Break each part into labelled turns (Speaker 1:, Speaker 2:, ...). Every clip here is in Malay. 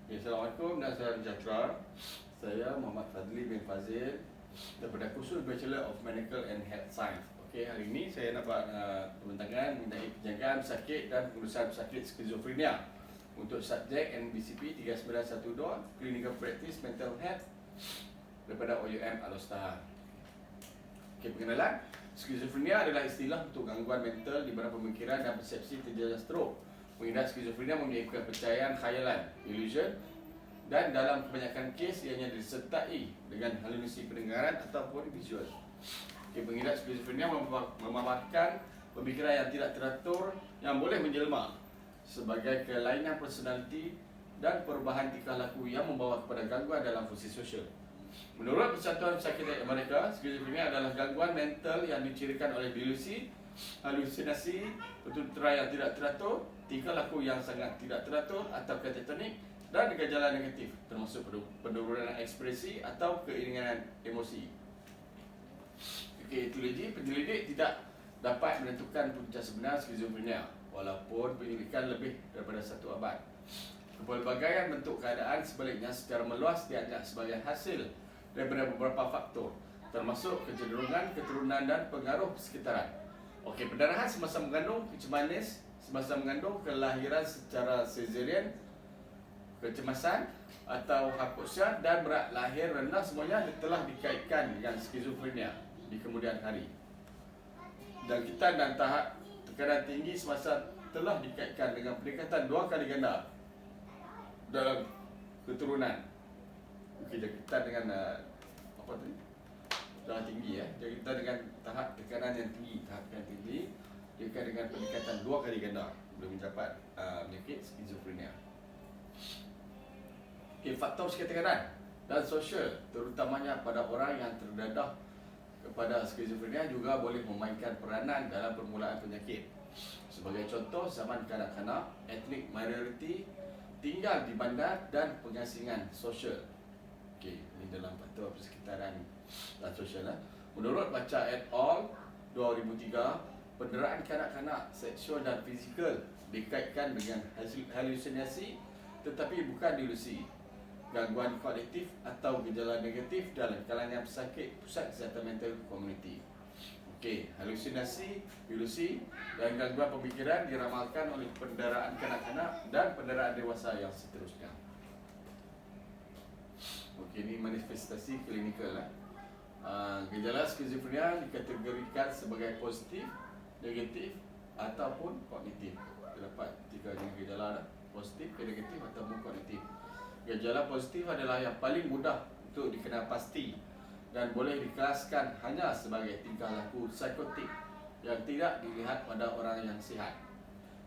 Speaker 1: Okay, Assalamualaikum dan salam sejahtera. Saya Muhammad Fadli bin Fazil daripada kursus Bachelor of Medical and Health Science. Okey, hari ini saya nak buat pembentangan mengenai penjagaan pesakit dan pengurusan pesakit skizofrenia untuk subjek NBCP 3912 Clinical Practice Mental Health daripada OUM Al-Ustaz. Okey, perkenalan. Skizofrenia adalah istilah untuk gangguan mental di mana pemikiran dan persepsi terjejas teruk. Pengidap skizofrenia mempunyai kepercayaan khayalan, illusion, dan dalam kebanyakan kes ianya disertai dengan halusinasi pendengaran ataupun visual. Okay, pengidap skizofrenia memaparkan pemikiran yang tidak teratur yang boleh menjelma sebagai kelainan personaliti dan perubahan tingkah laku yang membawa kepada gangguan dalam fungsi sosial. Menurut Persatuan Psikiatri Amerika, skizofrenia adalah gangguan mental yang dicirikan oleh delusi, halusinasi, petuturan yang tidak teratur, tingkah laku yang sangat tidak teratur atau katatonik, dan gejala negatif termasuk penurunan ekspresi atau keinginan emosi. Penyelidik tidak dapat menentukan punca sebenar skizofrenia walaupun penyelidikan lebih daripada 1 abad. Pelbagaian bentuk keadaan sebaliknya secara meluas dianggap sebagai hasil daripada beberapa faktor termasuk kecenderungan, keturunan dan pengaruh sekitaran. Okey, pendarahan semasa mengandung, kencing manis semasa mengandung, kelahiran secara caesarean, kecemasan atau hypoxia dan berat lahir rendah semuanya telah dikaitkan dengan skizofrenia di kemudian hari. Dan kita dan tahap tekanan tinggi semasa telah dikaitkan dengan peningkatan 2 kali ganda dalam keturunan. Okey, jangkitan dengan apa tadi? Darah tinggi ya. Jangkitan dengan tahap tekanan yang tinggi, jika dengan peningkatan 2 kali ganda boleh mendapat penyakit skizofrenia. Okay, faktor tekanan dan sosial terutamanya pada orang yang terdedah kepada skizofrenia juga boleh memainkan peranan dalam permulaan penyakit. Sebagai contoh, zaman kanak-kanak, ethnic minority, tinggal di bandar dan pengasingan sosial. Okey, ini dalam faktor persekitaran dan sosial. Menurut Baca et al. 2003, penderaan kanak-kanak seksual dan fizikal dikaitkan dengan halusinasi tetapi bukan delusi, gangguan kognitif atau gejala negatif dalam kalangan pesakit pusat kesihatan mental komuniti. Okey, halusinasi, delusi dan gangguan pemikiran diramalkan oleh penderaan kanak-kanak dan penderaan dewasa yang seterusnya. Okey, ini manifestasi klinikal lah. Gejala skizofrenia dikategorikan sebagai positif, negatif ataupun kognitif. Terdapat 3 jenis gejala lah. Positif, negatif ataupun kognitif. Gejala positif adalah yang paling mudah untuk dikenal pasti dan boleh dikelaskan hanya sebagai tingkah laku psikotik yang tidak dilihat pada orang yang sihat.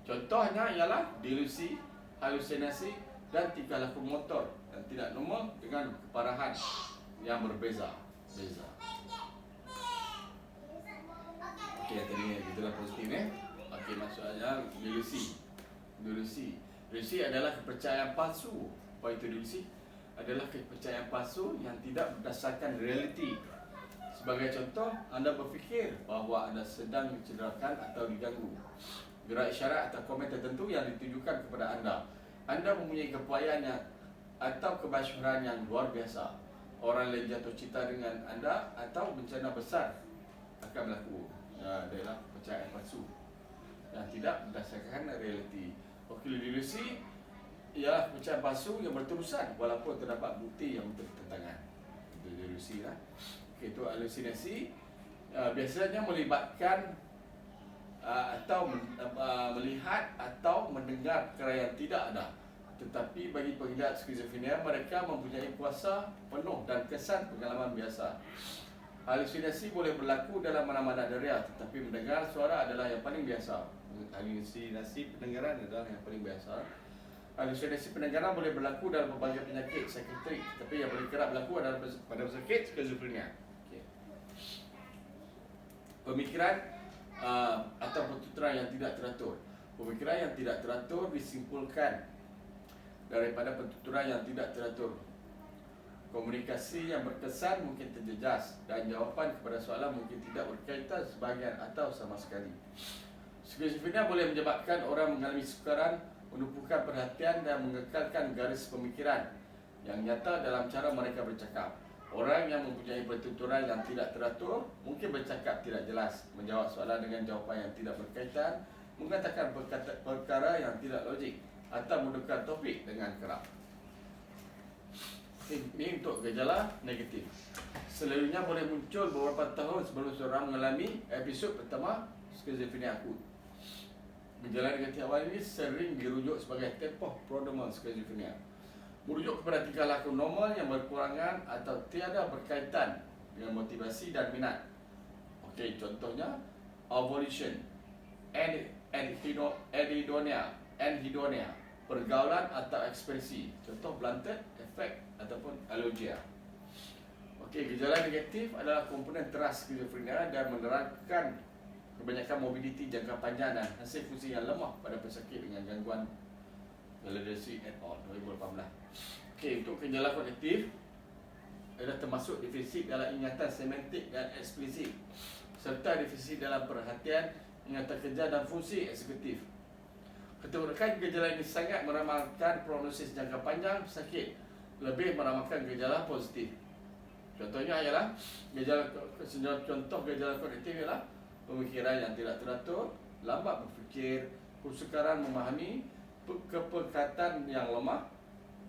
Speaker 1: Contohnya ialah delusi, halusinasi dan tingkah laku motor yang tidak normal dengan keparahan yang berbeza. Okey, tadi gejala positif Okey, maksudnya delusi adalah kepercayaan palsu. Apa itu delusi? Adalah kepercayaan palsu yang tidak berdasarkan realiti. Sebagai contoh, anda berfikir bahawa anda sedang dicederakan atau diganggu. Gerak isyarat atau komen tertentu yang ditujukan kepada anda. Anda mempunyai keupayaan atau kemasyhuran yang luar biasa. Orang lain jatuh cinta dengan anda atau bencana besar akan berlaku. Adalah kepercayaan palsu yang tidak berdasarkan realiti. Okey, delusi ialah kepercayaan palsu yang berterusan walaupun terdapat bukti yang bertentangan. Itu delusi lah. Okey, itu halusinasi biasanya melibatkan atau melihat atau mendengar perkara yang tidak ada. Tetapi bagi pengidap skizofrenia, mereka mempunyai kuasa penuh dan kesan pengalaman biasa. Halusinasi boleh berlaku dalam mana-mana area, tetapi mendengar suara adalah yang paling biasa. Halusinasi pendengaran adalah yang paling biasa. Halusinasi pendengaran boleh berlaku dalam berbagai penyakit psikiatrik, tapi yang paling kerap berlaku adalah pada pesakit skizofrenia. Okay. Pemikiran atau pertuturan yang tidak teratur. Pemikiran yang tidak teratur disimpulkan daripada pertuturan yang tidak teratur. Komunikasi yang berkesan mungkin terjejas dan jawapan kepada soalan mungkin tidak berkaitan sebahagian atau sama sekali. Skizofrenia boleh menyebabkan orang mengalami sukaran menumpukan perhatian dan mengekalkan garis pemikiran yang nyata dalam cara mereka bercakap. Orang yang mempunyai pertuturan yang tidak teratur mungkin bercakap tidak jelas, menjawab soalan dengan jawapan yang tidak berkaitan, mengatakan perkara yang tidak logik atau menukar topik dengan kerap. Ini untuk gejala negatif. Selalunya boleh muncul beberapa tahun sebelum seorang mengalami episod pertama skizofrenia akut. Gejala negatif awal ini sering dirujuk sebagai tempoh prodromal skizofrenia, merujuk kepada tingkah laku normal yang berkurangan atau tiada berkaitan dengan motivasi dan minat. Okey, contohnya ovulation, anhedonia, pergaulan atau ekspresi. Contoh blunted, affect ataupun alogia. Okey, gejala negatif adalah komponen teras skizofrenia dan menerangkan kebanyakan mobiliti jangka panjang dan hasil fungsi yang lemah pada pesakit dengan gangguan validasi et al. 2018. Okey, untuk gejala kognitif adalah termasuk defisit dalam ingatan semantik dan eksplisit serta defisit dalam perhatian, ingatan kerja dan fungsi eksekutif. Keturunan gejala ini sangat meramalkan prognosis jangka panjang pesakit, lebih meramalkan gejala positif. Contohnya ialah contoh gejala kognitif ialah pemikiran yang tidak teratur, lambat berfikir, kesukaran memahami, kepekatan yang lemah,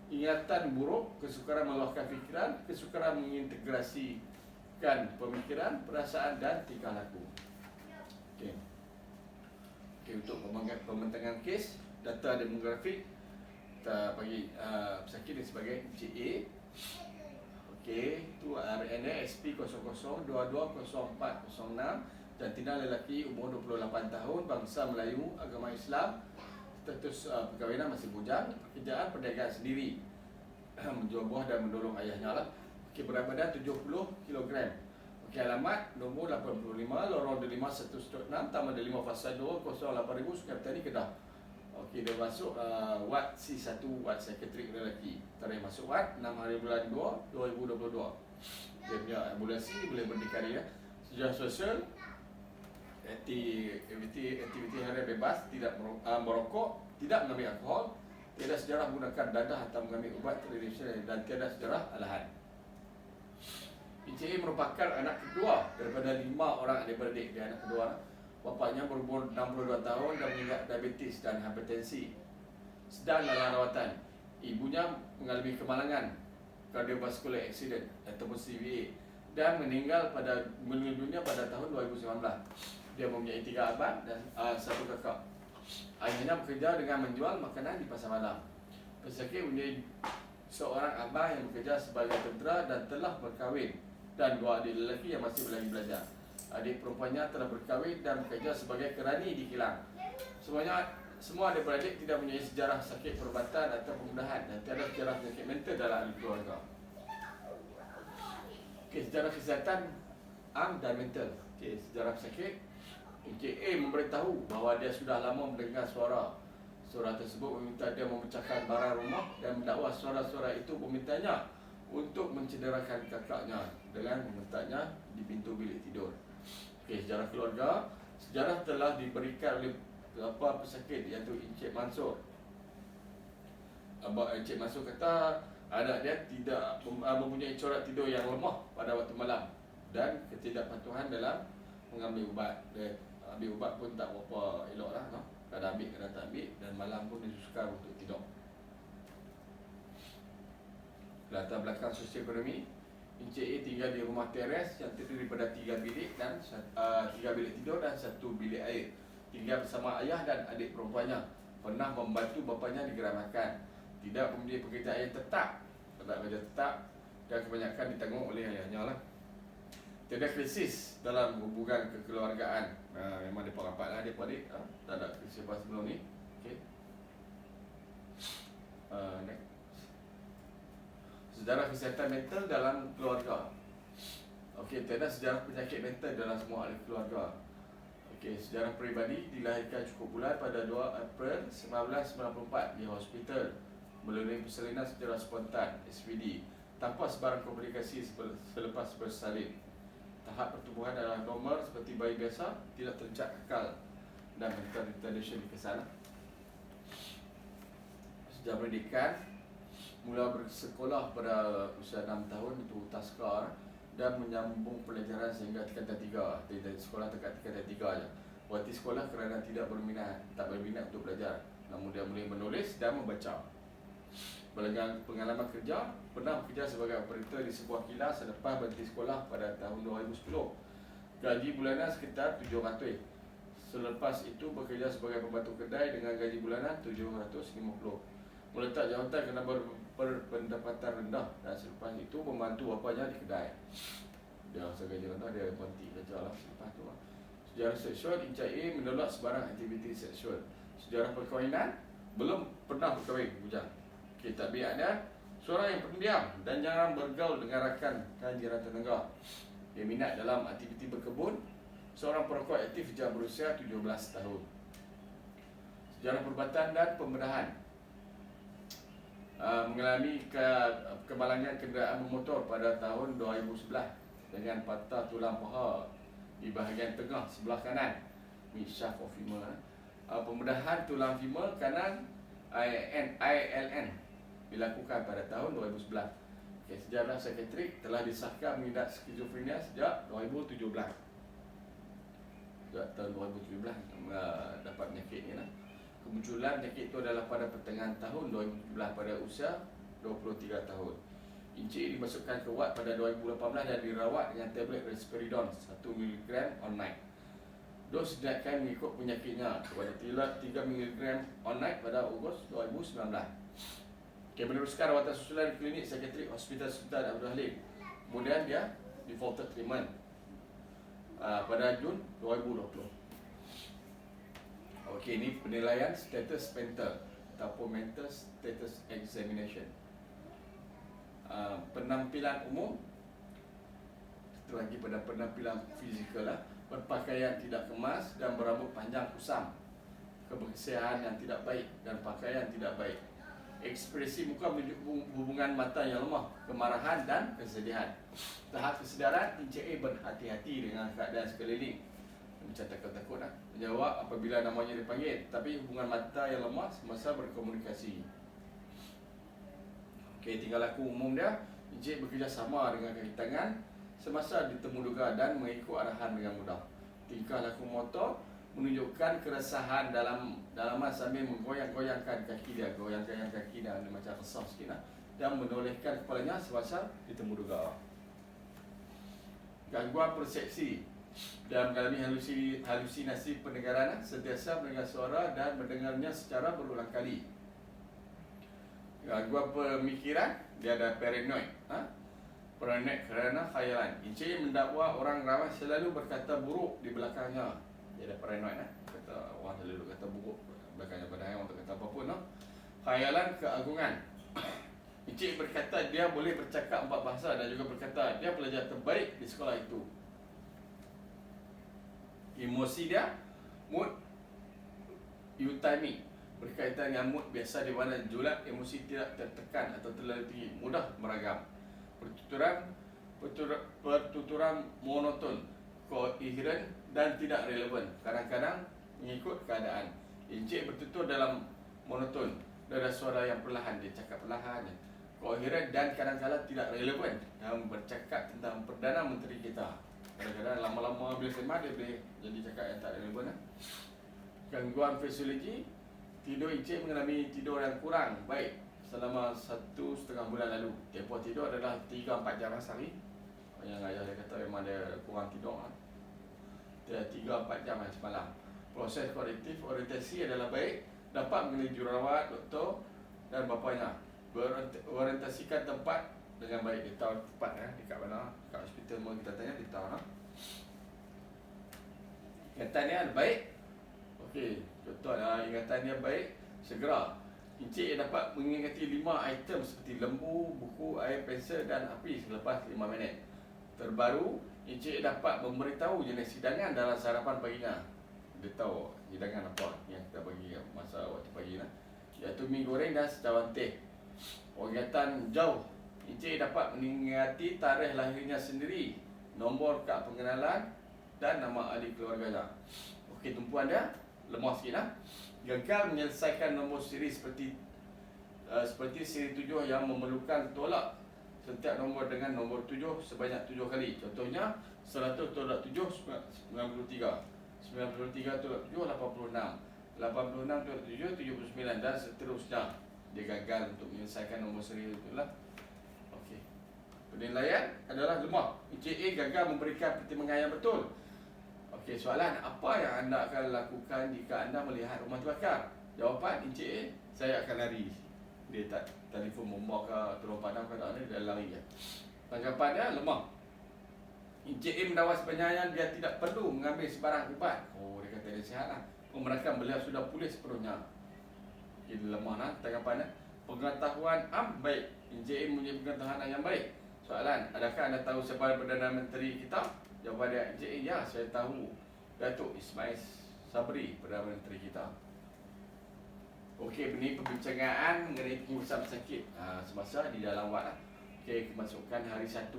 Speaker 1: ingatan buruk, kesukaran meluahkan fikiran, kesukaran mengintegrasikan pemikiran, perasaan dan tingkah laku. Okey. Okey, untuk pembentangan kes, data demografik kita bagi pesakit ni sebagai CA. Okey, itu RNA SP00220406, jantina lelaki umur 28 tahun, bangsa Melayu, agama Islam, status perkahwinan masih bujang, pekerjaan perdagangan sendiri, menjual buah dan menolong ayahnya lah. Okey, berat badan 70 kg. Okey, alamat nombor 85, lorong Delima 1/6, Taman Delima Fasa 2, 08000, Sungai Petani, Kedah. Okey, dia masuk wad C1, wad psikiatrik lelaki. Tarikh masuk wad 6 hari bulan 2 2022. Dia punya ambulasi boleh berdikari ya. Sejarah sosial, aktiviti harian bebas, tidak merokok, tidak mengambil alkohol, tiada sejarah menggunakan dadah atau mengambil ubat tradisional dan tiada sejarah alahan. PCA merupakan anak kedua daripada 5 orang adik-beradik. Dia anak kedua. Bapaknya berumur 62 tahun dan mengidap diabetes dan hipertensi, sedang dalam rawatan. Ibunya mengalami kemalangan cardiovascular accident ataupun CVA dan meninggal dunia pada tahun 2019. Dia mempunyai 3 abang dan 1 kakak. Ayahnya bekerja dengan menjual makanan di pasar malam. Pesakit mempunyai seorang abang yang bekerja sebagai tentera dan telah berkahwin, dan 2 adik lelaki yang masih lagi belajar. Adik perempuannya telah berkahwin dan bekerja sebagai kerani di kilang. Semua adik-beradik tidak mempunyai sejarah sakit perubatan atau pemudahan dan tiada sejarah penyakit mental dalam keluarga. Okey, sejarah kesihatan am dan mental. Okey, sejarah pesakit. A memberitahu bahawa dia sudah lama mendengar suara. Suara tersebut meminta dia memecahkan barang rumah dan mendakwa suara-suara itu memintanya untuk mencederakan kakaknya dengan meletaknya di pintu bilik tidur. Okey, sejarah keluarga. Sejarah telah diberikan oleh bapa pesakit iaitu Encik Mansur. Encik Mansur kata anak dia tidak mempunyai corak tidur yang lemah pada waktu malam dan ketidakpatuhan dalam mengambil ubat. Dia ambil ubat pun tak berapa elok lah, no? Kadang ambil, kadang tak ambil, dan malam pun dia sukar untuk tidur. Latar belakang sosioekonomi, Encik A tinggal di rumah teres yang terdiri daripada 3 bilik dan 3 bilik tidur dan 1 bilik air. Tinggal bersama ayah dan adik perempuannya. Pernah membantu bapanya di gerai makan. Tidak mempunyai pekerjaan yang tetap, tak kerja tetap, dan kebanyakan ditanggung oleh ayahnya lah. Tiada krisis dalam hubungan kekeluargaan. Memang dia rapat lah adik-adik. Tak ada krisis apa sebelum ni. Okay. Next. Sejarah kesihatan mental dalam keluarga. Okey, tiada sejarah penyakit mental dalam semua ahli keluarga. Okey, sejarah peribadi dilahirkan cukup bulan pada 2 April 1994 di hospital melalui persalinan secara spontan (SVD) tanpa sebarang komplikasi selepas bersalin. Tahap pertumbuhan adalah normal seperti bayi biasa, tidak tercak kekal dan mental retardation dikesan. Jenjang pendidikan mula bersekolah pada usia 6 tahun itu taskar dan menyambung pelajaran sehingga tingkatan 3. Dari sekolah tingkatan 3 je. Berhenti sekolah kerana tak berminat untuk belajar. Namun dia boleh menulis dan membaca. Pengalaman kerja, pernah bekerja sebagai operator di sebuah kilang selepas berhenti sekolah pada tahun 2010. Gaji bulanan sekitar 700. Selepas itu bekerja sebagai pembantu kedai dengan gaji bulanan 750. Meletak jawatan kerana berpendapatan rendah dan selepas itu membantu bapanya di kedai. Dia rasa gaji rendah, dia berhenti kerja lah selepas tu. Sejarah seksual, Encik A menolak sebarang aktiviti seksual. Sejarah perkahwinan, belum pernah berkahwin, bujang. Tabiatnya, seorang yang pendiam dan jarang bergaul dengan rakan dan jiran tetangga. Dia minat dalam aktiviti berkebun. Seorang perokok aktif sejak berusia 17 tahun. Sejarah perubatan dan pembedahan. Mengalami kemalangan kenderaan bermotor pada tahun 2011 dengan patah tulang paha di bahagian tengah sebelah kanan, mid shaft of femur. Pembedahan tulang femur kanan ILN dilakukan pada tahun 2011. Sejarah psikiatrik telah disahkan mengidap skizofrenia sejak 2017. Sejak tahun 2017 dapat penyakit ni lah. Kemunculan penyakit itu adalah pada pertengahan tahun 2017 pada usia 23 tahun. Encik dimasukkan ke wad pada 2018 dan dirawat dengan tablet risperidon 1 mg on night. Dos dinaikkan mengikut penyakitnya kepada 3 mg on night pada Ogos 2019. Meneruskan rawatan susulan di klinik psikiatrik Hospital Sultan Abdul Halim. Kemudian dia defaulted treatment pada Jun 2020. Okey, ini penilaian status mental ataupun mental status examination. Penampilan umum, itu lagi pada penampilan fizikal lah. Berpakaian tidak kemas dan berambut panjang kusam. Kebersihan yang tidak baik dan pakaian tidak baik. Ekspresi muka menunjuk hubungan mata yang lemah, kemarahan dan kesedihan. Tahap kesedaran, Encik A berhati-hati dengan keadaan sekeliling. Macam takut-takut lah menjawab apabila namanya dipanggil, tapi hubungan mata yang lemah semasa berkomunikasi. Okey, tingkah laku umum dia, Encik bekerja sama dengan kaki tangan semasa ditemuduga dan mengikut arahan dengan mudah. Tingkah laku motor menunjukkan keresahan dalaman sambil menggoyang-goyangkan kaki dia, goyang-goyang kaki dia macam resah sikit lah, dan menolehkan kepalanya semasa ditemuduga. Gangguan persepsi dan mengalami halusinasi pendengaran, sentiasa mendengar suara dan mendengarnya secara berulang kali. Gangguan pemikiran, dia ada paranoid. Paranoid kerana khayalan. Encik mendakwa orang ramai selalu berkata buruk di belakangnya. Dia ada paranoid kata orang selalu kata buruk belakangnya, padahal orang tak kata apa pun. Khayalan keagungan. Encik berkata dia boleh bercakap 4 bahasa dan juga berkata dia pelajar terbaik di sekolah itu. Emosi dia, mood euthymia, berkaitan dengan mood biasa di mana julat emosi tidak tertekan atau terlalu tinggi, mudah meragam. Pertuturan monoton, koheren dan tidak relevan, kadang-kadang mengikut keadaan. Encik bertutur dalam monoton, ada suara yang perlahan, dia cakap perlahan, koheren dan kadang-kadang tidak relevan dalam bercakap tentang Perdana Menteri kita. Kadang-kadang lama-lama bila sembah dia boleh jadi cakap yang tak relevan. Gangguan fisiologi, tidur Encik mengalami tidur yang kurang baik selama 1,5 bulan lalu. Tempoh tidur adalah 3-4 jam sehari. Yang ayah dia kata memang dia kurang tidur. Dia 3-4 jam semalam. Proses korektif orientasi adalah baik, dapat mengenai jururawat, doktor dan bapanya. Berorientasikan tempat dengan baik. Dia tahu tempat dekat mana, dekat hospital pun kita tanya, dia tahu. Ingatannya baik. Okey, contohnya ingatannya baik, segera. Encik dapat mengingati 5 item seperti lembu, buku, air, pensel dan api selepas 5 minit. Terbaru, Encik dapat memberitahu jenis hidangan dalam sarapan paginya. Dia tahu hidangan apa yang kita bagi masa waktu pagi lah, iaitu mi goreng dan secawan teh. Ingatan jauh, Encik dapat mengingati tarikh lahirnya sendiri, nombor kad pengenalan dan nama ahli keluarganya. Okey, tumpuan dia lemah sikit lah. Gagal menyelesaikan nombor siri seperti seperti siri 7 yang memerlukan tolak setiap nombor dengan nombor 7 sebanyak 7 kali. Contohnya 100 tolak 7 93, 93 tolak 7 86, 86 tolak 7 79 dan seterusnya. Dia gagal untuk menyelesaikan nombor seri itu lah. Okey. Penilaian adalah lemah. ECA gagal memberikan pertimbangan yang betul. Okey, soalan, apa yang anda akan lakukan jika anda melihat rumah terbakar? Jawapan ECA, saya akan lari. Dia tak telefon bomba ke tolong padam ke tak ada, dia lari je. Tanggapannya lemah. ECA mendawas penyanyian dia tidak perlu mengambil sebarang ubat. Oh, dia kata dia sihat lah. Pemerakan beliau sudah pulih sepenuhnya. Dia lemah lah tanggapannya. Pengetahuan baik. ECA punya pengetahuan yang baik. Soalan, adakah anda tahu siapa Perdana Menteri kita? Jawapan dia, ECA, ya saya tahu. Datuk Ismail Sabri, Perdana Menteri kita. Okey, ini perbincangan mengenai pengurusan pesakit semasa di dalam wad lah. Okey, kemasukan hari 1.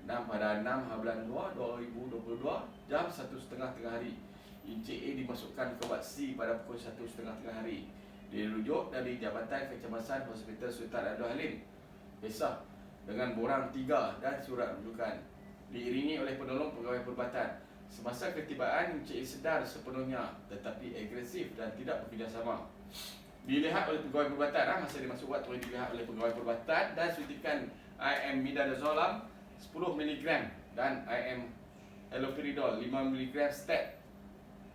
Speaker 1: Dan pada 6 bulan 2 2022 jam 1.30 tengah hari, ECA dimasukkan ke wad C pada pukul 1.30 tengah hari. Dia dirujuk dari Jabatan Kecemasan Hospital Sultan Abdul Halim, Besar, dengan borang 3 dan surat rujukan. Diiringi oleh penolong pegawai perubatan. Semasa ketibaan, ECA sedar sepenuhnya tetapi agresif dan tidak bekerjasama. Dilihat oleh pegawai perubatan, masa dia masuk wad tu dilihat oleh pegawai perubatan dan suntikan IM Midazolam 10 mg dan IM Haloperidol 5 mg stat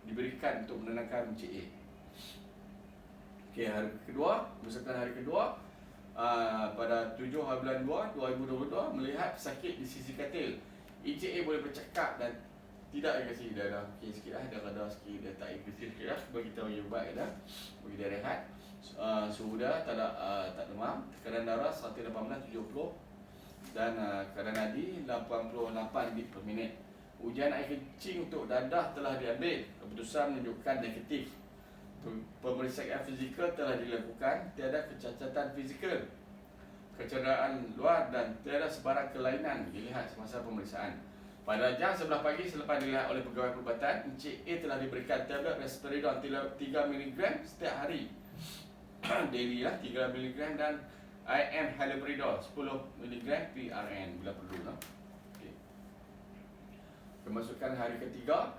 Speaker 1: diberikan untuk menenangkan ECA. Okey, hari kedua, berdasarkan hari kedua, pada 7 bulan 2 2022 melihat pesakit di sisi katil. ECA boleh bercakap dan tidak agresif. Dah okey sikit lah, dah reda sikit, dah tak agresif sikit lah. Bagi kita bagi ubat dah, bagi dia rehat. Suhu dah tak demam, tekanan darah 118/70 dan kadar nadi 88 bit per minit. Ujian air kencing untuk dadah telah diambil. Keputusan menunjukkan negatif. Pemeriksaan fizikal telah dilakukan, tiada kecacatan fizikal, kecederaan luar dan tiada sebarang kelainan dilihat semasa pemeriksaan. Pada jam 11 pagi selepas dilihat oleh pegawai perubatan, ECA telah diberikan tablet Risperidon 3 mg setiap hari. Daily lah 3 mg dan IM Haloperidol 10 mg PRN bila perlu lah. Okay. Kemasukan hari ketiga,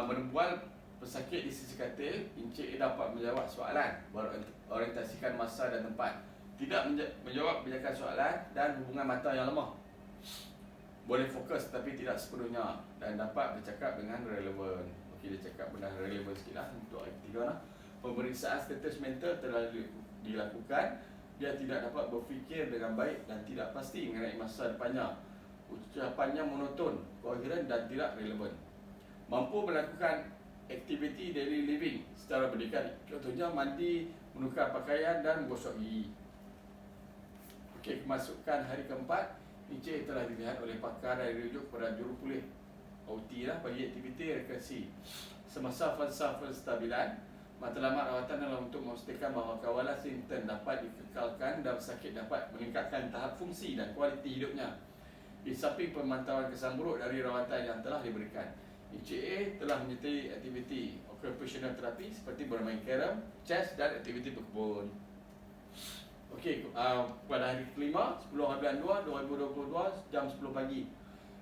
Speaker 1: menemuan pesakit di sisi katil, ECA dapat menjawab soalan, berorientasikan masa dan tempat, tidak menjawab kebanyakan soalan dan hubungan mata yang lemah. Boleh fokus tapi tidak sepenuhnya dan dapat bercakap dengan relevan. Okey, dia cakap benda relevan sikit lah untuk ayat 3 lah. Pemeriksaan status mental telah dilakukan. Dia tidak dapat berfikir dengan baik dan tidak pasti mengenai masa depannya. Ucapannya monoton, koheren dan tidak relevan. Mampu melakukan aktiviti daily living secara berdikari. Contohnya mandi, menukar pakaian dan menggosok gigi. Okey, kemasukan hari keempat, ECA telah dilihat oleh pakar dan dirujuk kepada jurupulih OT lah bagi aktiviti rekreasi. Semasa fasa penstabilan, matlamat rawatan adalah untuk memastikan bahawa kawalan simptom dapat dikekalkan dan pesakit dapat meningkatkan tahap fungsi dan kualiti hidupnya. Di samping pemantauan kesan buruk dari rawatan yang telah diberikan, ECA telah menyertai aktiviti occupational therapy seperti bermain carom, chess dan aktiviti berkebun. Okey, pada hari kelima, 10 bulan 2 2022 jam 10 pagi,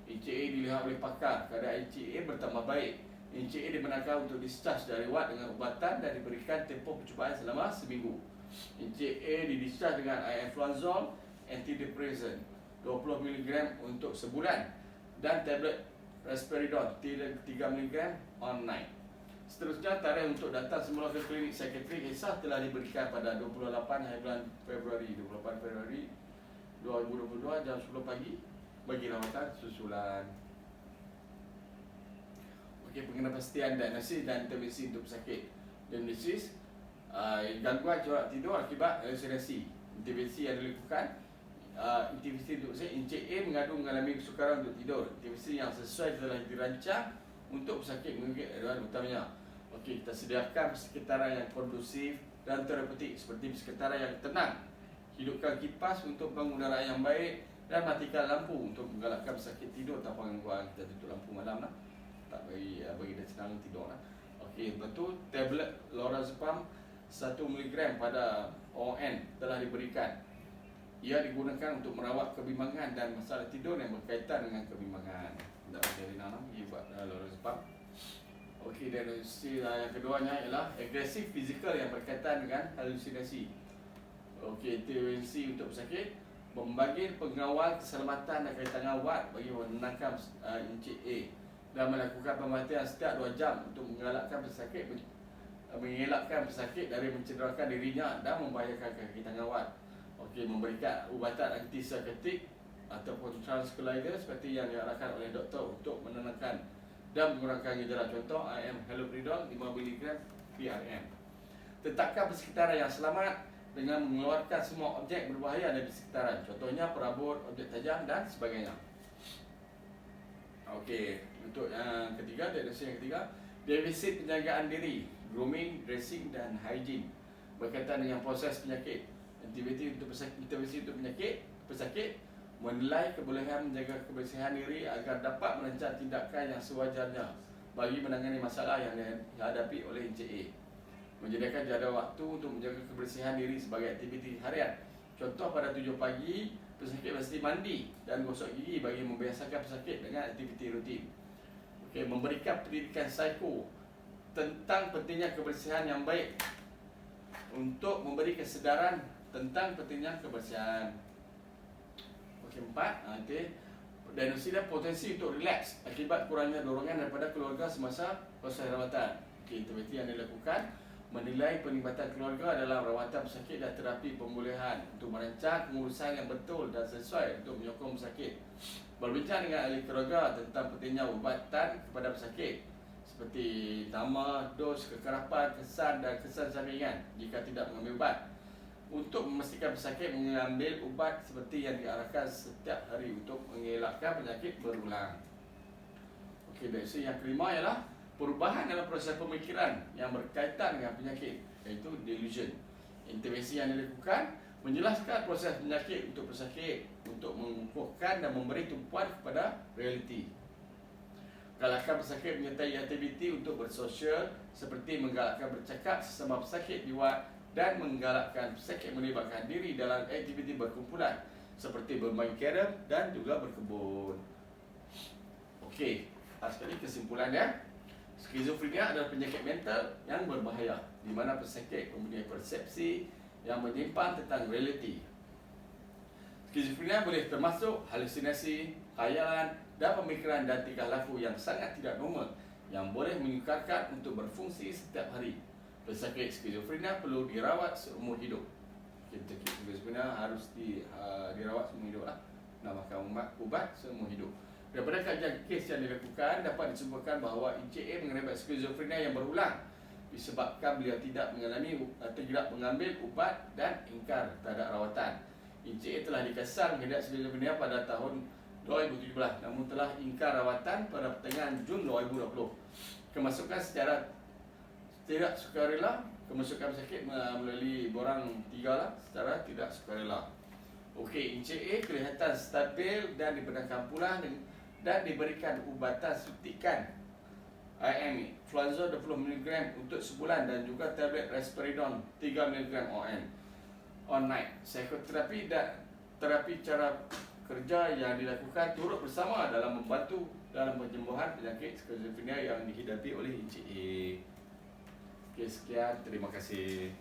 Speaker 1: ECA dilihat oleh pakar. Keadaan ECA bertambah baik. ECA dibenarkan untuk discharge dari wad dengan ubatan dan diberikan tempoh percubaan selama seminggu. ECA didischarge dengan Fluanzol antidepressant 20 mg untuk sebulan dan tablet Risperidon 3 mg on night. Seterusnya, tarikh untuk datang semula ke klinik psikiatri kisah telah diberikan pada 28 bulan Februari 2022 jam 10 pagi bagi rawatan susulan. Okey, pengenaan pastian diagnosis dan intervensi untuk pesakit. Diagnosis, gangguan corak tidur akibat halusinasi. Intervensi yang dilakukan, intervensi untuk ECA mengadu mengalami kesukaran untuk tidur. Intervensi yang sesuai telah dirancang untuk pesakit menggigit adalah utamanya. Okey, kita sediakan persekitaran yang kondusif dan terapeutik seperti persekitaran yang tenang. Hidupkan kipas untuk pengudaraan yang baik dan matikan lampu untuk menggalakkan pesakit tidur tanpa gangguan. Kita tutup lampu malam lah, tak bagi dia senang tidur lah. Okey, lepas tu tablet lorazepam 1 mg pada ON telah diberikan. Ia digunakan untuk merawat kebimbangan dan masalah tidur yang berkaitan dengan kebimbangan. Tak boleh nanam buat lalu sebab. Okey, dan yang keduanya ialah agresif fizikal yang berkaitan dengan halusinasi. Okey, intervensi untuk pesakit, membagi pengawal keselamatan dan kaitan awat bagi menenangkan Encik A dan melakukan pematian setiap 2 jam untuk mengelakkan pesakit dari mencederakan dirinya dan membahayakan kaki tangan awat. Okey, memberikan ubatan antipsikotik ataupun tranquilizer seperti yang diarahkan oleh doktor untuk menenangkan dan mengurangkan gejala. Contoh IM haloperidol 5 mg PRM. Tetapkan persekitaran yang selamat dengan mengeluarkan semua objek berbahaya dari sekitaran. Contohnya perabot, objek tajam dan sebagainya. Okey, untuk yang ketiga, diagnosis yang ketiga, defisit penjagaan diri, grooming, dressing dan hygiene berkaitan dengan proses penyakit. Intervensi untuk pesakit menilai kebolehan menjaga kebersihan diri agar dapat merancang tindakan yang sewajarnya bagi menangani masalah yang dihadapi oleh Encik A. Menyediakan jadual waktu untuk menjaga kebersihan diri sebagai aktiviti harian. Contoh, pada 7 pagi, pesakit mesti mandi dan gosok gigi bagi membiasakan pesakit dengan aktiviti rutin. Okey, memberikan pendidikan psiko tentang pentingnya kebersihan yang baik untuk memberi kesedaran tentang pentingnya kebersihan. Okey, 4, diagnosis dan potensi untuk relaks akibat kurangnya dorongan daripada keluarga semasa proses rawatan. Okey, intervensi yang dilakukan menilai penglibatan keluarga dalam rawatan pesakit dan terapi pemulihan untuk merancang pengurusan yang betul dan sesuai untuk menyokong pesakit. Berbincang dengan ahli keluarga tentang pentingnya ubatan kepada pesakit seperti nama, dos, kekerapan, kesan dan kesan sampingan jika tidak mengambil ubat, untuk memastikan pesakit mengambil ubat seperti yang diarahkan setiap hari untuk mengelakkan penyakit berulang. Okey, dan yang kelima ialah perubahan dalam proses pemikiran yang berkaitan dengan penyakit, iaitu delusion. Intervensi yang dilakukan menjelaskan proses penyakit untuk pesakit untuk mengukuhkan dan memberi tumpuan kepada realiti. Galakkan pesakit menyertai aktiviti untuk bersosial seperti menggalakkan bercakap sesama pesakit diwat dan menggalakkan pesakit melibatkan diri dalam aktiviti berkumpulan seperti bermain karem dan juga berkebun. Okey, sekali kesimpulannya, skizofrenia adalah penyakit mental yang berbahaya di mana pesakit mempunyai persepsi yang menyimpang tentang realiti. Skizofrenia boleh termasuk halusinasi, khayalan dan pemikiran dan tingkah laku yang sangat tidak normal yang boleh menyukarkan untuk berfungsi setiap hari. Pesakit skizofrenia perlu dirawat seumur hidup. Pesakit skizofrenia harus dirawat seumur hidup lah. Nak makan ubat seumur hidup. Daripada kajian kes yang dilakukan, dapat disimpulkan bahawa Encik A mengalami skizofrenia yang berulang disebabkan beliau tidak mengambil ubat dan ingkar terhadap rawatan. Encik A telah dikesan menghidap skizofrenia pada tahun 2017, namun telah ingkar rawatan pada pertengahan Jun 2020. Kemasukan secara tidak sukarela, kemasukan pesakit melalui borang 3 lah, secara tidak sukarela. Okey, Encik A kelihatan stabil dan dibenarkan pula dan diberikan ubatan suntikan IM Fluazole 20 mg untuk sebulan dan juga tablet Risperidone 3 mg on night. Psikoterapi dan terapi cara kerja yang dilakukan turut bersama dalam membantu dalam penyembuhan penyakit skizofrenia yang dihidapi oleh Encik A. Okey, sekian, terima kasih.